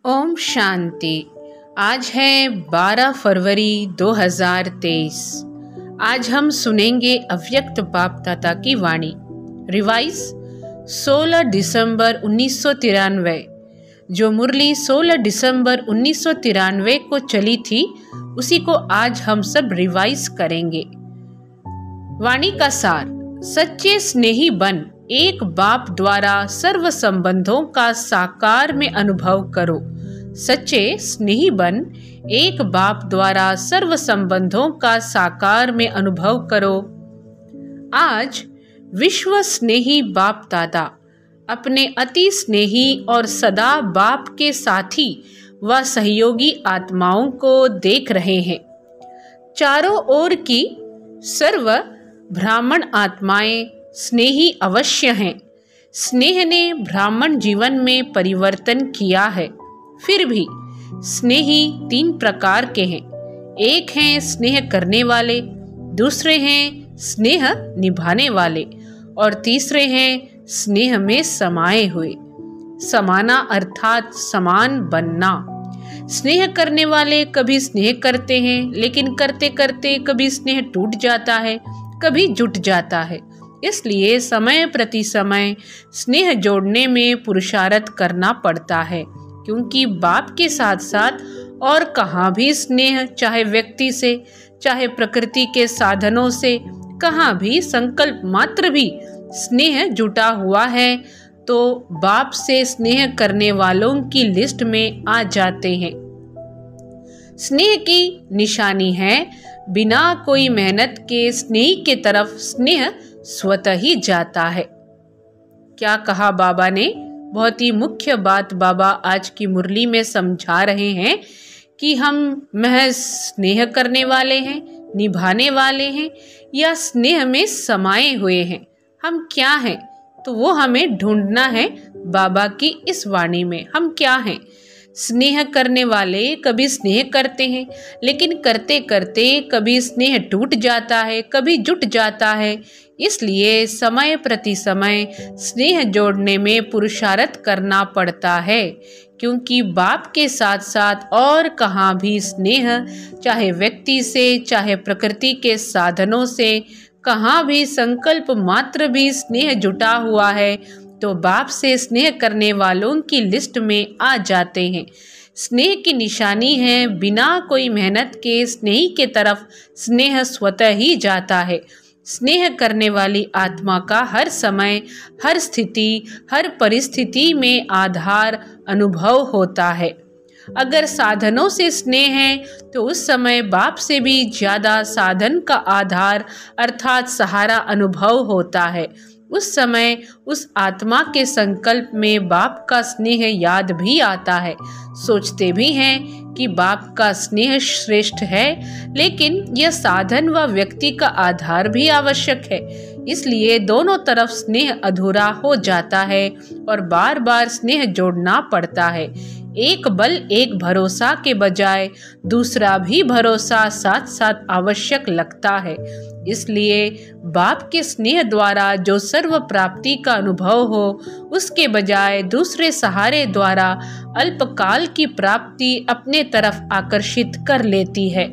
ओम शांति। आज है 12 फरवरी 2023। आज हम सुनेंगे अव्यक्त बाप दादा की वाणी। रिवाइज 16 दिसंबर 1993। जो मुरली 16 दिसंबर 1993 को चली थी उसी को आज हम सब रिवाइज करेंगे। वाणी का सार: सच्चे स्नेही बन एक बाप द्वारा सर्व संबंधों का साकार में अनुभव करो। सच्चे स्नेही बन एक बाप द्वारा सर्व संबंधों का साकार में अनुभव करो। आज विश्व स्नेही बाप दादा अपने अति स्नेही और सदा बाप के साथी व सहयोगी आत्माओं को देख रहे हैं। चारों ओर की सर्व ब्राह्मण आत्माएं स्नेही अवश्य हैं। स्नेह ने ब्राह्मण जीवन में परिवर्तन किया है। फिर भी स्नेही 3 प्रकार के हैं। एक हैं स्नेह करने वाले, दूसरे हैं स्नेह निभाने वाले और तीसरे हैं स्नेह में समाये हुए। समाना अर्थात समान बनना। स्नेह करने वाले कभी स्नेह करते हैं, लेकिन करते करते कभी स्नेह टूट जाता है, कभी जुट जाता है। इसलिए समय प्रति समय स्नेह जोड़ने में पुरुषार्थ करना पड़ता है, क्योंकि बाप के साथ साथ और कहाँ भी स्नेह, चाहे व्यक्ति से चाहे प्रकृति के साधनों से, कहाँ भी संकल्प मात्र भी स्नेह जुटा हुआ है तो बाप से स्नेह करने वालों की लिस्ट में आ जाते हैं। स्नेह की निशानी है बिना कोई मेहनत के स्नेही के तरफ स्नेह स्वतः ही जाता है। क्या कहा बाबा ने? बहुत ही मुख्य बात बाबा आज की मुरली में समझा रहे हैं कि हम महज स्नेह करने वाले हैं, निभाने वाले हैं या स्नेह में समाये हुए हैं। हम क्या हैं? तो वो हमें ढूंढना है बाबा की इस वाणी में। हम क्या हैं? स्नेह करने वाले कभी स्नेह करते हैं, लेकिन करते करते कभी स्नेह टूट जाता है, कभी जुट जाता है। इसलिए समय प्रति समय स्नेह जोड़ने में पुरुषार्थ करना पड़ता है, क्योंकि बाप के साथ साथ और कहाँ भी स्नेह, चाहे व्यक्ति से चाहे प्रकृति के साधनों से, कहाँ भी संकल्प मात्र भी स्नेह जुटा हुआ है तो बाप से स्नेह करने वालों की लिस्ट में आ जाते हैं। स्नेह की निशानी है बिना कोई मेहनत के स्नेही के तरफ स्नेह स्वतः ही जाता है। स्नेह करने वाली आत्मा का हर समय, हर स्थिति, हर परिस्थिति में आधार अनुभव होता है। अगर साधनों से स्नेह है तो उस समय बाप से भी ज़्यादा साधन का आधार अर्थात सहारा अनुभव होता है। उस समय उस आत्मा के संकल्प में बाप का स्नेह याद भी आता है। सोचते भी हैं कि बाप का स्नेह श्रेष्ठ है, लेकिन यह साधन व व्यक्ति का आधार भी आवश्यक है। इसलिए दोनों तरफ स्नेह अधूरा हो जाता है और बार बार स्नेह जोड़ना पड़ता है। एक बल एक भरोसा के बजाय दूसरा भी भरोसा साथ साथ आवश्यक लगता है। इसलिए बाप के स्नेह द्वारा जो सर्व प्राप्ति का अनुभव हो, उसके बजाय दूसरे सहारे द्वारा अल्पकाल की प्राप्ति अपने तरफ आकर्षित कर लेती है।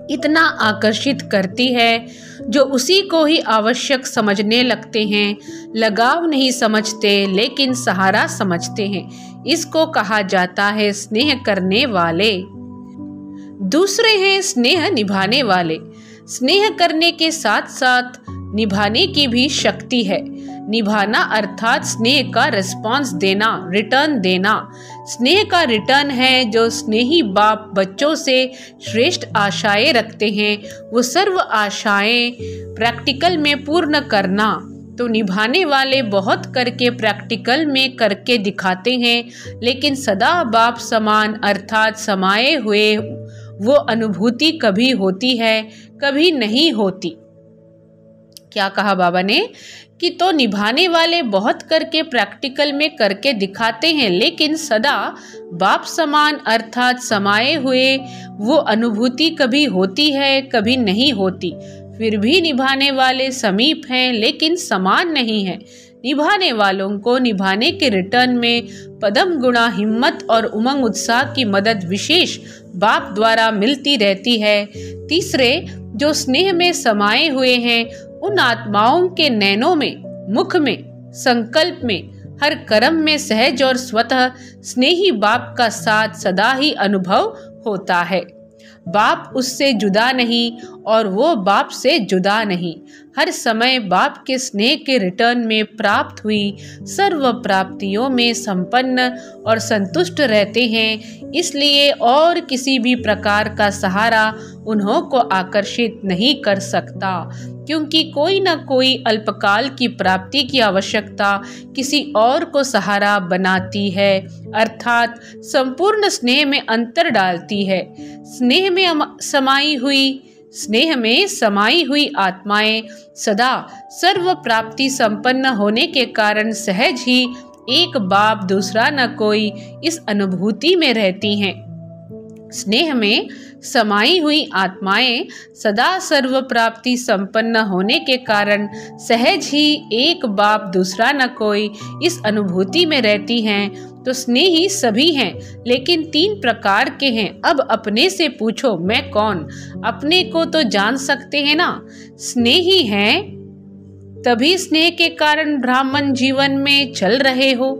इतना आकर्षित करती है जो उसी को ही आवश्यक समझने लगते हैं। लगाव नहीं समझते, लेकिन सहारा समझते हैं। इसको कहा जाता है स्नेह करने वाले। दूसरे हैं स्नेह निभाने वाले। स्नेह करने के साथ साथ निभाने की भी शक्ति है। निभाना अर्थात स्नेह का रिस्पॉन्स देना, रिटर्न देना। स्नेह का रिटर्न है जो स्नेही बाप बच्चों से श्रेष्ठ आशाएं रखते हैं, वो सर्व आशाएं प्रैक्टिकल में पूर्ण करना। तो निभाने वाले बहुत करके प्रैक्टिकल में करके दिखाते हैं, लेकिन सदा बाप समान अर्थात समाये हुए वो अनुभूति कभी होती है, कभी नहीं होती। क्या कहा बाबा ने? कि तो निभाने वाले बहुत करके प्रैक्टिकल में करके दिखाते हैं, लेकिन सदा बाप समान अर्थात समाये हुए वो अनुभूति कभी होती है, कभी नहीं होती। फिर भी निभाने वाले समीप हैं, लेकिन समान नहीं हैं। निभाने वालों को निभाने के रिटर्न में पदम गुणा हिम्मत और उमंग उत्साह की मदद विशेष बाप द्वारा मिलती रहती है। तीसरे, जो स्नेह में समाये हुए हैं उन आत्माओं के नैनों में, मुख में, संकल्प में, हर कर्म में सहज और स्वतः स्नेही बाप का साथ सदा ही अनुभव होता है। बाप उससे जुदा नहीं और वो बाप से जुदा नहीं। हर समय बाप के स्नेह के रिटर्न में प्राप्त हुई सर्व प्राप्तियों में संपन्न और संतुष्ट रहते हैं। इसलिए और किसी भी प्रकार का सहारा उन्हों को आकर्षित नहीं कर सकता, क्योंकि कोई न कोई अल्पकाल की प्राप्ति की आवश्यकता किसी और को सहारा बनाती है, अर्थात संपूर्ण स्नेह में अंतर डालती है। स्नेह में समाई हुई आत्माएं सदा सर्व प्राप्ति संपन्न होने के कारण सहज ही एक बाप दूसरा न कोई इस अनुभूति में रहती हैं। स्नेह में समाई हुई आत्माएं सदा सर्व प्राप्ति संपन्न होने के कारण सहज ही एक बाप दूसरा न कोई इस अनुभूति में रहती हैं। तो स्नेही सभी हैं, लेकिन 3 प्रकार के हैं। अब अपने से पूछो, मैं कौन? अपने को तो जान सकते हैं ना। स्नेही हैं तभी स्नेह के कारण ब्राह्मण जीवन में चल रहे हो।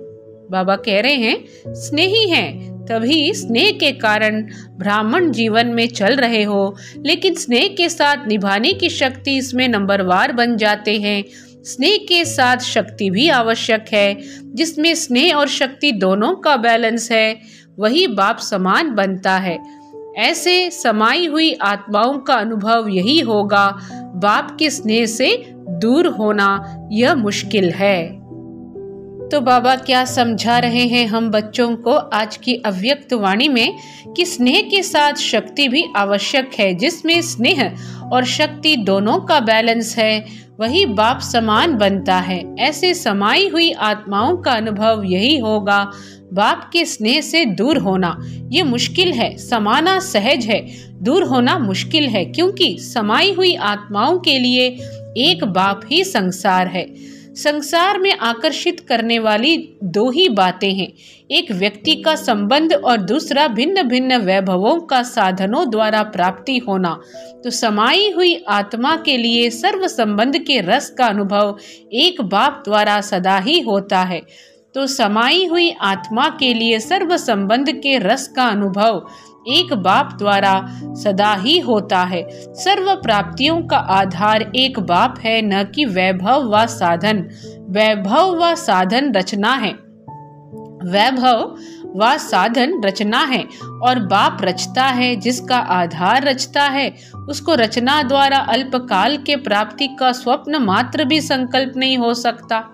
बाबा कह रहे हैं स्नेही हैं तभी स्नेह के कारण ब्राह्मण जीवन में चल रहे हो, लेकिन स्नेह के साथ निभाने की शक्ति इसमें नंबरवार बन जाते हैं। स्नेह के साथ शक्ति भी आवश्यक है। जिसमें स्नेह और शक्ति दोनों का बैलेंस है वही बाप समान बनता है। ऐसे समाई हुई आत्माओं का अनुभव यही होगा। बाप के स्नेह से दूर होना यह मुश्किल है। तो बाबा क्या समझा रहे हैं हम बच्चों को आज की अव्यक्त वाणी में कि स्नेह के साथ शक्ति भी आवश्यक है। जिसमें स्नेह और शक्ति दोनों का बैलेंस है वही बाप समान बनता है। ऐसे समाई हुई आत्माओं का अनुभव यही होगा। बाप के स्नेह से दूर होना ये मुश्किल है, समाना सहज है, दूर होना मुश्किल है, क्योंकि समाई हुई आत्माओं के लिए एक बाप ही संसार है। संसार में आकर्षित करने वाली 2 ही बातें हैं, एक व्यक्ति का संबंध और दूसरा भिन्न भिन्न वैभवों का साधनों द्वारा प्राप्ति होना। तो समाई हुई आत्मा के लिए सर्व संबंध के रस का अनुभव एक बाप द्वारा सदा ही होता है। तो समाई हुई आत्मा के लिए सर्व संबंध के रस का अनुभव एक बाप द्वारा सदा ही होता है। सर्व प्राप्तियों का आधार एक बाप है, न कि वैभव व साधन। वैभव व साधन रचना है, वैभव व साधन रचना है और बाप रचता है। जिसका आधार रचता है उसको रचना द्वारा अल्पकाल के प्राप्ति का स्वप्न मात्र भी संकल्प नहीं हो सकता।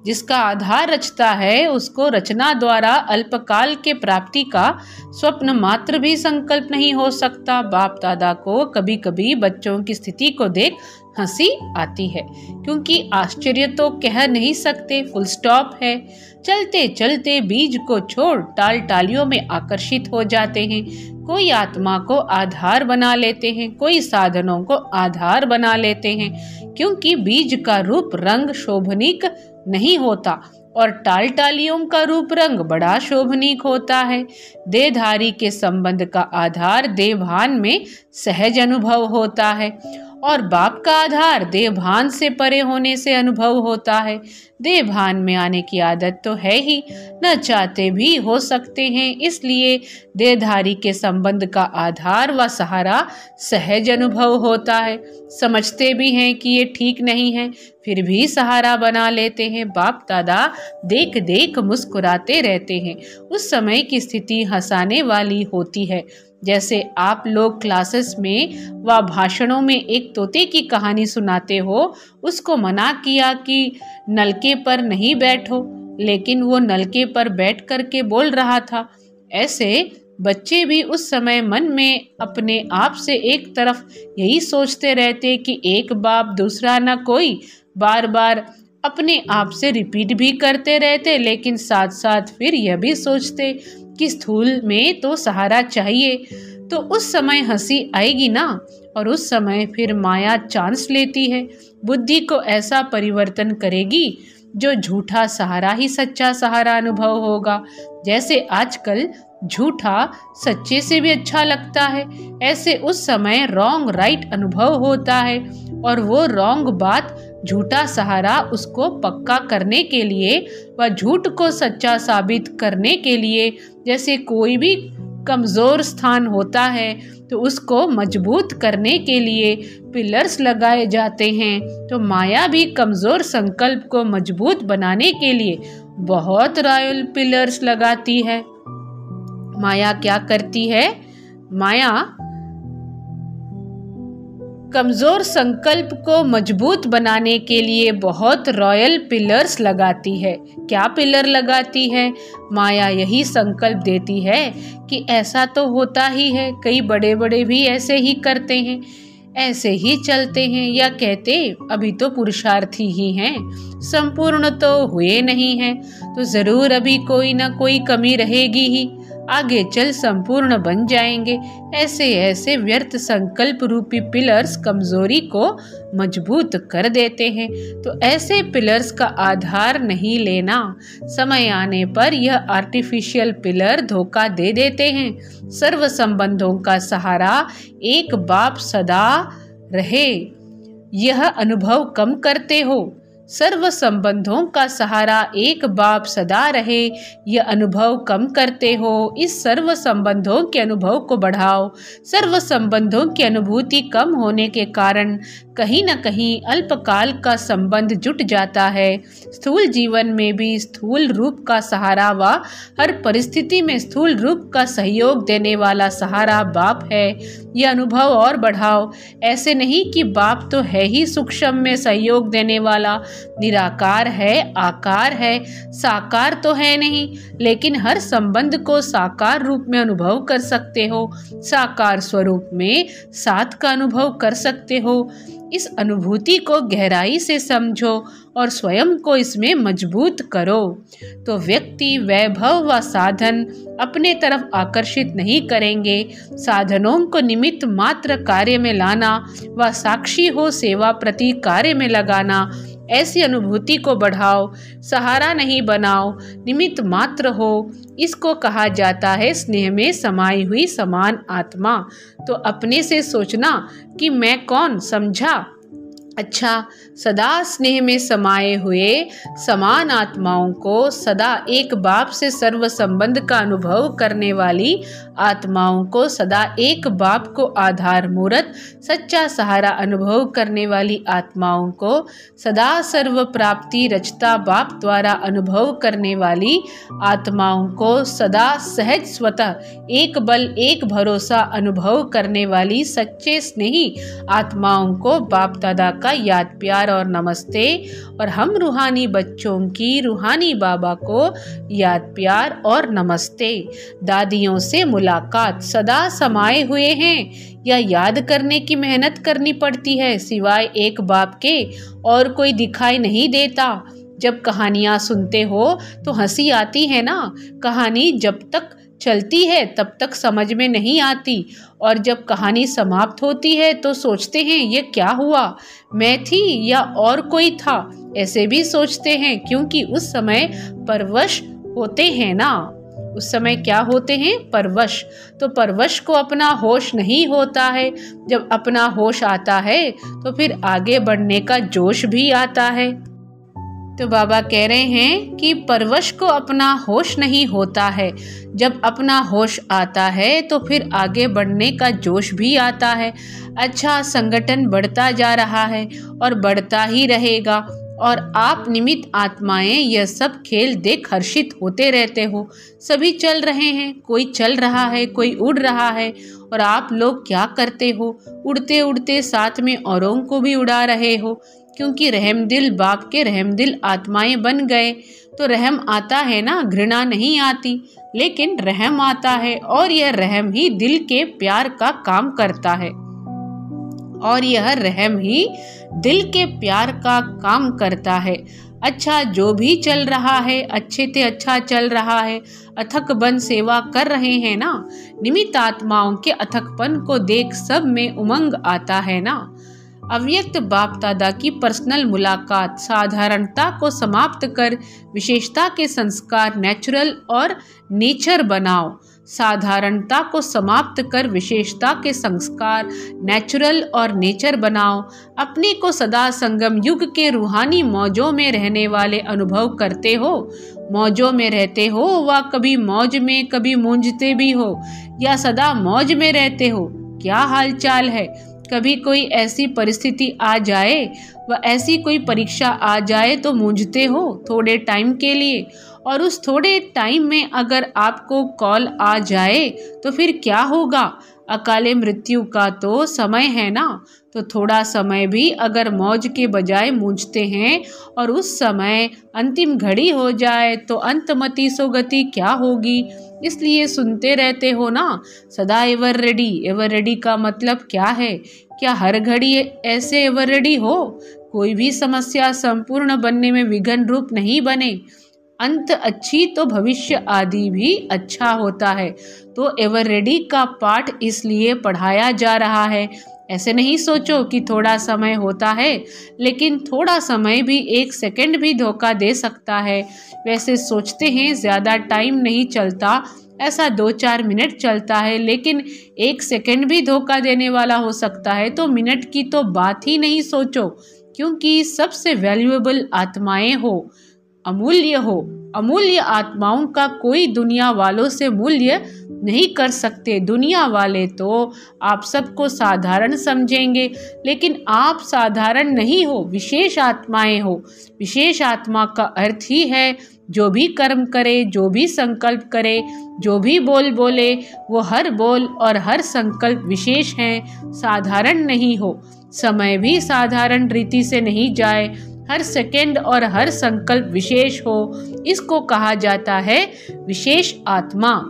जिसका आधार रचता है उसको रचना द्वारा अल्पकाल के प्राप्ति का स्वप्न मात्र भी संकल्प नहीं हो सकता। बाप दादा को कभी कभी बच्चों की स्थिति को देख हंसी आती है, क्योंकि आश्चर्य तो कह नहीं सकते, फुल स्टॉप है। चलते चलते बीज को छोड़ टाल टालियों में आकर्षित हो जाते हैं। कोई आत्मा को आधार बना लेते हैं, कोई साधनों को आधार बना लेते हैं, क्योंकि बीज का रूप रंग शोभनीक नहीं होता और टाल टालियों का रूप रंग बड़ा शोभनीक होता है। देहधारी के संबंध का आधार देहभान में सहज अनुभव होता है और बाप का आधार देहभान से परे होने से अनुभव होता है। देहभान में आने की आदत तो है ही, न चाहते भी हो सकते हैं, इसलिए देहधारी के संबंध का आधार व सहारा सहज अनुभव होता है। समझते भी हैं कि ये ठीक नहीं है, फिर भी सहारा बना लेते हैं। बाप दादा देख देख मुस्कुराते रहते हैं। उस समय की स्थिति हंसाने वाली होती है। जैसे आप लोग क्लासेस में व भाषणों में एक तोते की कहानी सुनाते हो, उसको मना किया कि नलके पर नहीं बैठो, लेकिन वो नलके पर बैठ करके बोल रहा था। ऐसे बच्चे भी उस समय मन में अपने आप से एक तरफ यही सोचते रहते कि एक बाप दूसरा न कोई, बार बार अपने आप से रिपीट भी करते रहते, लेकिन साथ साथ फिर यह भी सोचते कि स्थूल में तो सहारा चाहिए। तो उस समय हंसी आएगी ना, और उस समय फिर माया चांस लेती है, बुद्धि को ऐसा परिवर्तन करेगी जो झूठा सहारा ही सच्चा सहारा अनुभव होगा। जैसे आजकल झूठा सच्चे से भी अच्छा लगता है, ऐसे उस समय रॉन्ग राइट अनुभव होता है, और वो रॉन्ग बात झूठा सहारा उसको पक्का करने के लिए व झूठ को सच्चा साबित करने के लिए, जैसे कोई भी कमज़ोर स्थान होता है तो उसको मजबूत करने के लिए पिलर्स लगाए जाते हैं। तो माया भी कमज़ोर संकल्प को मजबूत बनाने के लिए बहुत रॉयल पिलर्स लगाती है। माया क्या करती है? माया कमज़ोर संकल्प को मजबूत बनाने के लिए बहुत रॉयल पिलर्स लगाती है। क्या पिलर लगाती है? माया यही संकल्प देती है कि ऐसा तो होता ही है, कई बड़े बड़े भी ऐसे ही करते हैं, ऐसे ही चलते हैं, या कहते अभी तो पुरुषार्थी ही हैं, संपूर्ण तो हुए नहीं हैं, तो ज़रूर अभी कोई ना कोई कमी रहेगी ही, आगे चल संपूर्ण बन जाएंगे। ऐसे ऐसे व्यर्थ संकल्प रूपी पिलर्स कमजोरी को मजबूत कर देते हैं। तो ऐसे पिलर्स का आधार नहीं लेना, समय आने पर यह आर्टिफिशियल पिलर धोखा दे देते हैं। सर्व संबंधों का सहारा एक बाप सदा रहे, यह अनुभव कम करते हो। सर्व संबंधों का सहारा एक बाप सदा रहे, यह अनुभव कम करते हो। इस सर्व संबंधों के अनुभव को बढ़ाओ। सर्व संबंधों की अनुभूति कम होने के कारण कहीं न कहीं अल्पकाल का संबंध जुट जाता है। स्थूल जीवन में भी स्थूल रूप का सहारा व हर परिस्थिति में स्थूल रूप का सहयोग देने वाला सहारा बाप है। यह अनुभव और बढ़ाओ। ऐसे नहीं कि बाप तो है ही सूक्ष्म में सहयोग देने वाला, निराकार है, आकार है, साकार तो है नहीं, लेकिन हर संबंध को साकार रूप में अनुभव कर सकते हो, साकार स्वरूप में साथ का अनुभव कर सकते हो। इस अनुभूति को गहराई से समझो और स्वयं को इसमें मजबूत करो। तो व्यक्ति वैभव व साधन अपने तरफ आकर्षित नहीं करेंगे। साधनों को निमित्त मात्र कार्य में लाना व साक्षी हो सेवा प्रति कार्य में लगाना, ऐसी अनुभूति को बढ़ाओ। सहारा नहीं बनाओ, निमित्त मात्र हो। इसको कहा जाता है स्नेह में समाई हुई समान आत्मा। तो अपने से सोचना कि मैं कौन, समझा? अच्छा, सदा स्नेह में समाये हुए समान आत्माओं को, सदा एक बाप से सर्व संबंध का अनुभव करने वाली आत्माओं को, सदा एक बाप को आधार मूर्त सच्चा सहारा अनुभव करने वाली आत्माओं को, सदा सर्व प्राप्ति रचता बाप द्वारा अनुभव करने वाली आत्माओं को, सदा सहज स्वतः एक बल एक भरोसा अनुभव करने वाली सच्चे स्नेही आत्माओं को बाप दादा का याद प्यार और नमस्ते। और हम रूहानी बच्चों की रूहानी बाबा को याद प्यार और नमस्ते। दादियों से मुलाकात सदा समाये हुए हैं, या याद करने की मेहनत करनी पड़ती है, सिवाय एक बाप के और कोई दिखाई नहीं देता। जब कहानियाँ सुनते हो तो हंसी आती है ना, कहानी जब तक चलती है तब तक समझ में नहीं आती, और जब कहानी समाप्त होती है तो सोचते हैं ये क्या हुआ, मैं थी या और कोई था, ऐसे भी सोचते हैं, क्योंकि उस समय परवश होते हैं ना। उस समय क्या होते हैं? परवश। तो परवश को अपना होश नहीं होता है। जब अपना होश आता है तो फिर आगे बढ़ने का जोश भी आता है। तो बाबा कह रहे हैं कि परवश को अपना होश नहीं होता है। जब अपना होश आता है तो फिर आगे बढ़ने का जोश भी आता है। अच्छा, संगठन बढ़ता जा रहा है और बढ़ता ही रहेगा, और आप निमित्त आत्माएं यह सब खेल देख हर्षित होते रहते हो। सभी चल रहे हैं, कोई चल रहा है, कोई उड़ रहा है, और आप लोग क्या करते हो? उड़ते उड़ते साथ में औरों को भी उड़ा रहे हो, क्योंकि रहमदिल बाप के रहमदिल आत्माएं बन गए। तो रहम आता है ना, घृणा नहीं आती, लेकिन रहम आता है, और यह रहम ही दिल के प्यार का काम करता है, और यह रहम ही दिल के प्यार का काम करता है। अच्छा, जो भी चल रहा है अच्छे से अच्छा चल रहा है, अथक बन सेवा कर रहे हैं ना। निमित्त आत्माओं के अथकपन को देख सब में उमंग आता है ना। अव्यक्त बाप दादा की पर्सनल मुलाकात। साधारणता को समाप्त कर विशेषता के संस्कार नेचुरल और नेचर बनाओ। साधारणता को समाप्त कर विशेषता के संस्कार नेचुरल और नेचर बनाओ। अपने को सदा संगम युग के रूहानी मौजों में रहने वाले अनुभव करते हो। मौजों में रहते हो व कभी मौज में कभी मूंझते भी हो, या सदा मौज में रहते हो? क्या हालचाल है? कभी कोई ऐसी परिस्थिति आ जाए व ऐसी कोई परीक्षा आ जाए तो मूंझते हो थोड़े टाइम के लिए, और उस थोड़े टाइम में अगर आपको कॉल आ जाए तो फिर क्या होगा? अकाले मृत्यु का तो समय है ना, तो थोड़ा समय भी अगर मौज के बजाय मूंझते हैं और उस समय अंतिम घड़ी हो जाए तो अंतमति सो गति क्या होगी? इसलिए सुनते रहते हो ना सदा एवर रेडी। एवर रेडी का मतलब क्या है? क्या हर घड़ी ऐसे एवर रेडी हो? कोई भी समस्या संपूर्ण बनने में विघ्न रूप नहीं बने। अंत अच्छी तो भविष्य आदि भी अच्छा होता है। तो एवर रेडी का पाठ इसलिए पढ़ाया जा रहा है। ऐसे नहीं सोचो कि थोड़ा समय होता है, लेकिन थोड़ा समय भी 1 सेकंड भी धोखा दे सकता है। वैसे सोचते हैं ज़्यादा टाइम नहीं चलता, ऐसा 2-4 मिनट चलता है, लेकिन 1 सेकंड भी धोखा देने वाला हो सकता है। तो मिनट की तो बात ही नहीं सोचो, क्योंकि सबसे वैल्यूएबल आत्माएं हो, अमूल्य हो। अमूल्य आत्माओं का कोई दुनिया वालों से मूल्य नहीं कर सकते। दुनिया वाले तो आप सबको साधारण समझेंगे, लेकिन आप साधारण नहीं हो, विशेष आत्माएं हो। विशेष आत्मा का अर्थ ही है जो भी कर्म करे, जो भी संकल्प करे, जो भी बोल बोले, वो हर बोल और हर संकल्प विशेष हैं, साधारण नहीं हो। समय भी साधारण रीति से नहीं जाए, हर सेकंड और हर संकल्प विशेष हो। इसको कहा जाता है विशेष आत्मा।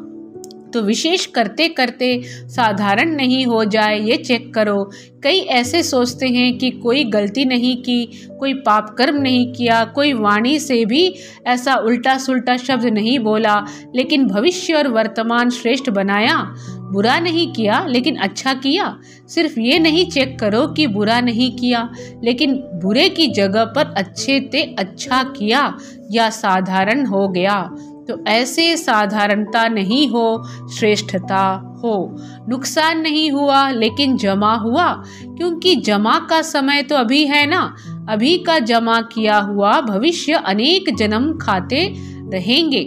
तो विशेष करते करते साधारण नहीं हो जाए, ये चेक करो। कई ऐसे सोचते हैं कि कोई गलती नहीं की, कोई पाप कर्म नहीं किया, कोई वाणी से भी ऐसा उल्टा सुल्टा शब्द नहीं बोला, लेकिन भविष्य और वर्तमान श्रेष्ठ बनाया। बुरा नहीं किया लेकिन अच्छा किया। सिर्फ ये नहीं चेक करो कि बुरा नहीं किया, लेकिन बुरे की जगह पर अच्छे ते अच्छा किया या साधारण हो गया। तो ऐसे साधारणता नहीं हो, श्रेष्ठता हो। नुकसान नहीं हुआ लेकिन जमा हुआ, क्योंकि जमा का समय तो अभी है ना। अभी का जमा किया हुआ भविष्य अनेक जन्म खाते रहेंगे।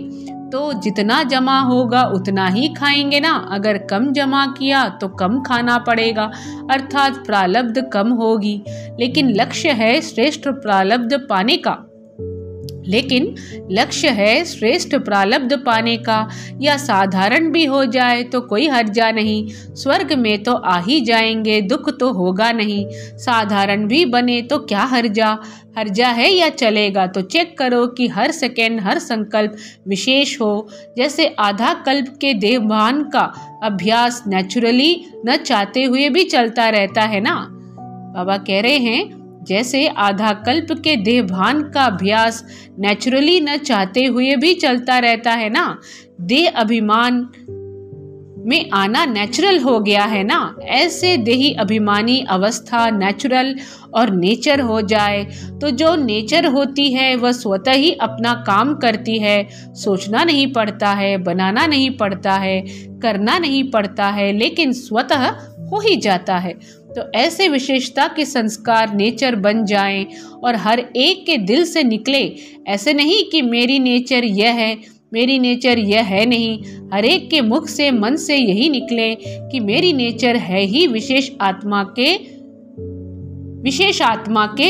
तो जितना जमा होगा उतना ही खाएंगे ना। अगर कम जमा किया तो कम खाना पड़ेगा, अर्थात प्रारब्ध कम होगी। लेकिन लक्ष्य है श्रेष्ठ प्रारब्ध पाने का। या साधारण भी हो जाए तो कोई हर्जा नहीं। स्वर्ग में तो आ ही जाएंगे, दुख तो होगा नहीं। साधारण भी बने तो क्या हर्जा है या चलेगा? तो चेक करो कि हर सेकेंड हर संकल्प विशेष हो। जैसे आधा कल्प के देवभान का अभ्यास नेचुरली न चाहते हुए भी चलता रहता है ना। बाबा कह रहे हैं जैसे आधा कल्प के देहभान का अभ्यास नेचुरली न चाहते हुए भी चलता रहता है ना। देह अभिमान में आना नेचुरल हो गया है ना। ऐसे देही अभिमानी अवस्था नेचुरल और नेचर हो जाए तो जो नेचर होती है वह स्वतः ही अपना काम करती है। सोचना नहीं पड़ता है, बनाना नहीं पड़ता है, करना नहीं पड़ता है, लेकिन स्वतः हो ही जाता है। तो ऐसे विशेषता के संस्कार नेचर बन जाएं और हर एक के दिल से निकले। ऐसे नहीं कि मेरी नेचर यह है, मेरी नेचर यह है नहीं। हर एक के मुख से मन से यही निकले कि मेरी नेचर है ही विशेष आत्मा के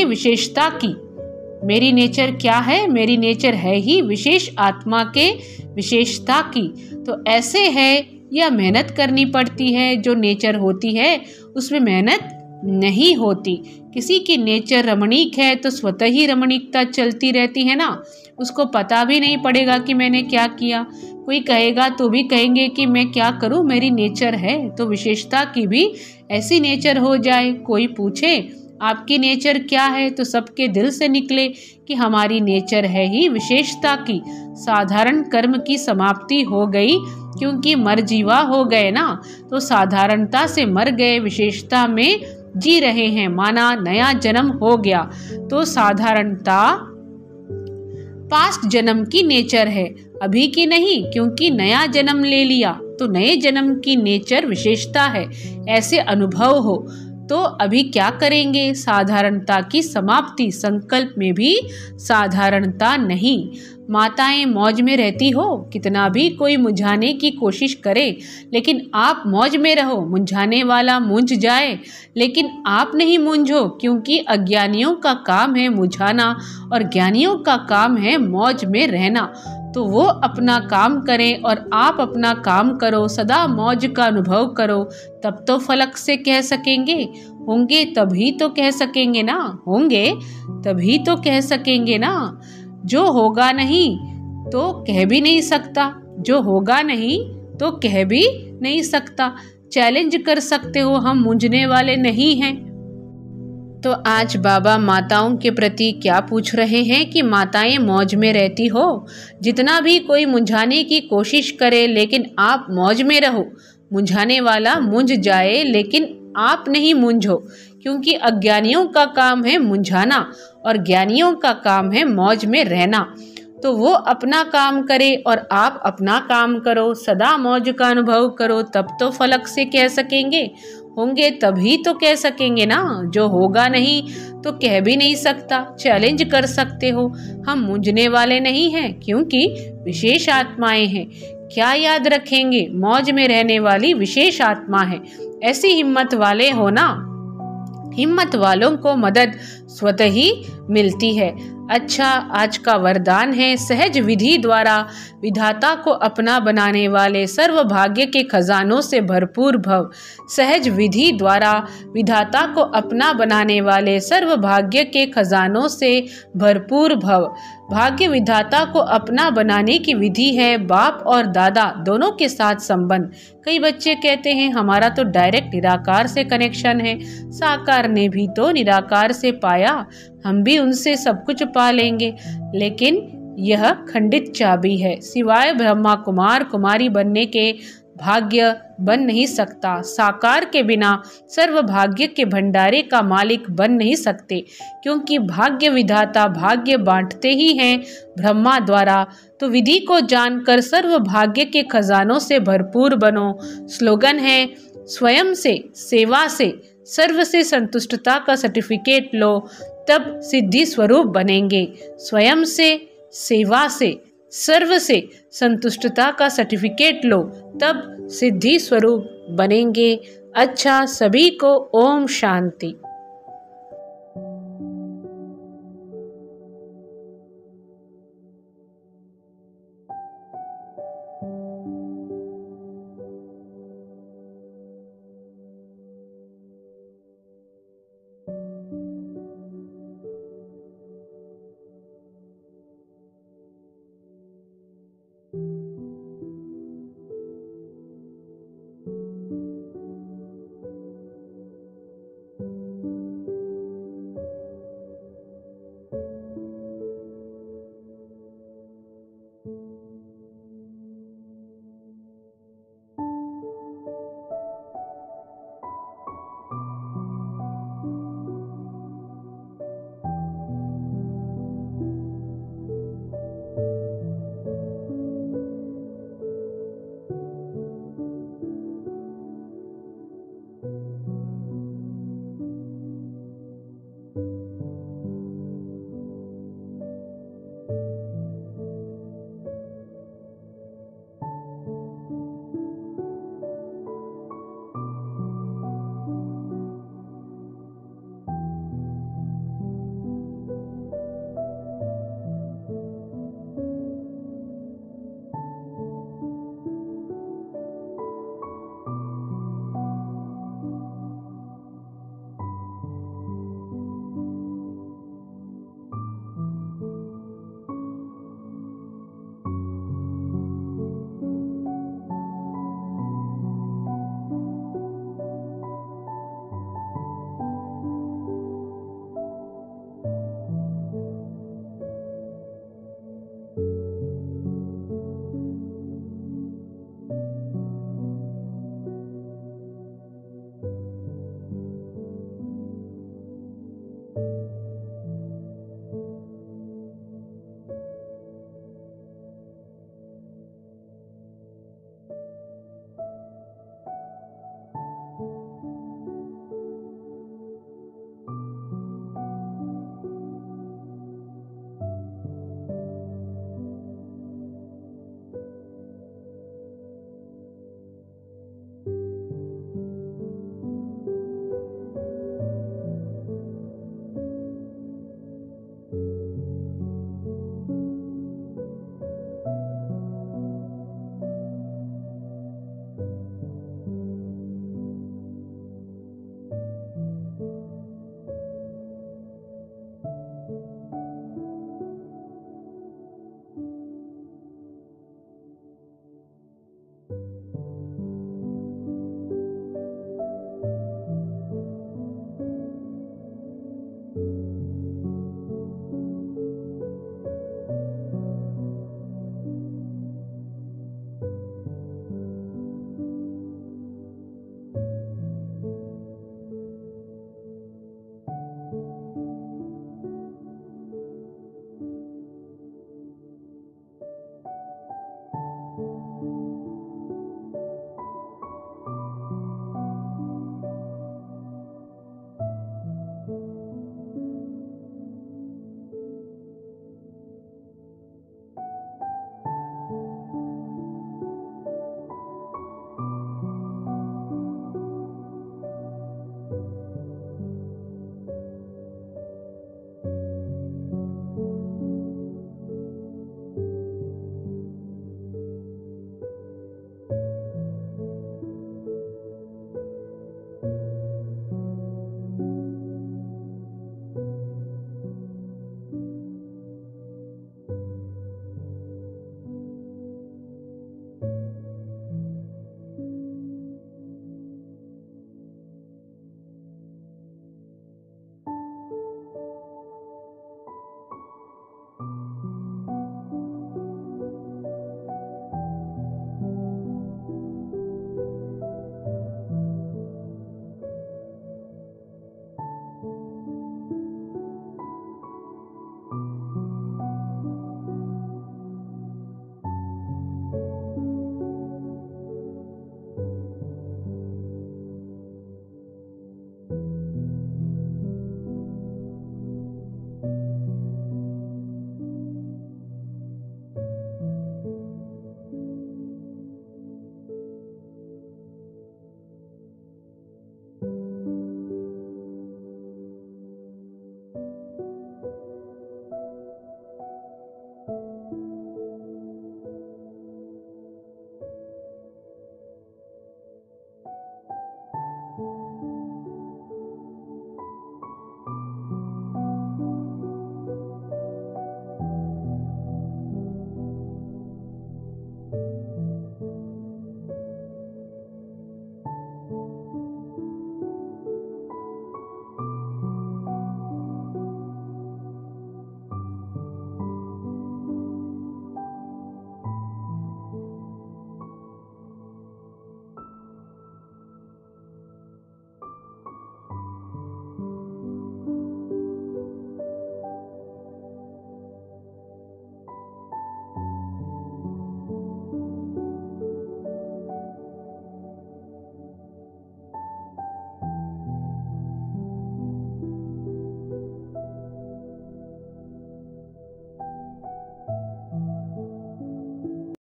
विशेषता की। मेरी नेचर क्या है? मेरी नेचर है ही विशेष आत्मा के विशेषता की। तो ऐसे है या मेहनत करनी पड़ती है। जो नेचर होती है उसमें मेहनत नहीं होती। किसी की नेचर रमणीक है तो स्वतः ही रमणीकता चलती रहती है ना। उसको पता भी नहीं पड़ेगा कि मैंने क्या किया। कोई कहेगा तो भी कहेंगे कि मैं क्या करूं, मेरी नेचर है। तो विशेषता की भी ऐसी नेचर हो जाए। कोई पूछे आपकी नेचर क्या है तो सबके दिल से निकले कि हमारी नेचर है ही विशेषता की। साधारण कर्म की समाप्ति हो गई, क्योंकि मर जीवा हो गए ना। तो साधारणता से मर गए, विशेषता में जी रहे हैं, माना नया जन्म हो गया, तो साधारणता पास्ट जन्म की नेचर है, अभी की नहीं, क्योंकि नया जन्म ले लिया तो नए जन्म की नेचर विशेषता है। ऐसे अनुभव हो तो अभी क्या करेंगे? साधारणता की समाप्ति, संकल्प में भी साधारणता नहीं। माताएं मौज में रहती हो, कितना भी कोई मुझाने की कोशिश करे लेकिन आप मौज में रहो, मुझाने वाला मूंझ जाए लेकिन आप नहीं मूंझो, क्योंकि अज्ञानियों का काम है मुझाना और ज्ञानियों का काम है मौज में रहना। तो वो अपना काम करें और आप अपना काम करो, सदा मौज का अनुभव करो, तब तो फलक से कह सकेंगे। होंगे तभी तो कह सकेंगे ना, होंगे तभी तो कह सकेंगे ना। जो होगा नहीं तो कह भी नहीं सकता, जो होगा नहीं तो कह भी नहीं सकता। चैलेंज कर सकते हो, हम मूंझने वाले नहीं हैं। तो आज बाबा माताओं के प्रति क्या पूछ रहे हैं कि माताएं मौज में रहती हो, जितना भी कोई मुंझाने की कोशिश करे लेकिन आप मौज में रहो, मुंझाने वाला मूंझ जाए लेकिन आप नहीं मूंझो, क्योंकि अज्ञानियों का काम है मुंझाना और ज्ञानियों का काम है मौज में रहना। तो वो अपना काम करे और आप अपना काम करो, सदा मौज का अनुभव करो, तब तो फलक से कह सकेंगे। होंगे तभी तो कह सकेंगे ना, जो होगा नहीं तो कह भी नहीं सकता। चैलेंज कर सकते हो, हम मूंझने वाले नहीं हैं, क्योंकि विशेष आत्माएं हैं। क्या याद रखेंगे? मौज में रहने वाली विशेष आत्मा है। ऐसी हिम्मत वाले हो ना, हिम्मत वालों को मदद स्वतः ही मिलती है। अच्छा, आज का वरदान है, सहज विधि द्वारा विधाता को अपना बनाने वाले सर्व भाग्य के खजानों से भरपूर भव। सहज विधि द्वारा विधाता को अपना बनाने वाले सर्व भाग्य के खजानों से भरपूर भव। भाग्य विधाता को अपना बनाने की विधि है बाप और दादा दोनों के साथ संबंध। कई बच्चे कहते हैं हमारा तो डायरेक्ट निराकार से कनेक्शन है, साकार ने भी तो निराकार से पाया, हम भी उनसे सब कुछ पा लेंगे। लेकिन यह खंडित चाबी है, सिवाय ब्रह्मा कुमार कुमारी बनने के भाग्य बन नहीं सकता। साकार के बिना सर्व भाग्य के भंडारे का मालिक बन नहीं सकते, क्योंकि भाग्य विधाता भाग्य बांटते ही हैं ब्रह्मा द्वारा। तो विधि को जानकर सर्व भाग्य के खजानों से भरपूर बनो। स्लोगन है, स्वयं से सेवा से सर्व से संतुष्टता का सर्टिफिकेट लो, तब सिद्धि स्वरूप बनेंगे। स्वयं से सेवा से सर्व से संतुष्टता का सर्टिफिकेट लो, तब सिद्धि स्वरूप बनेंगे। अच्छा, सभी को ओम शांति।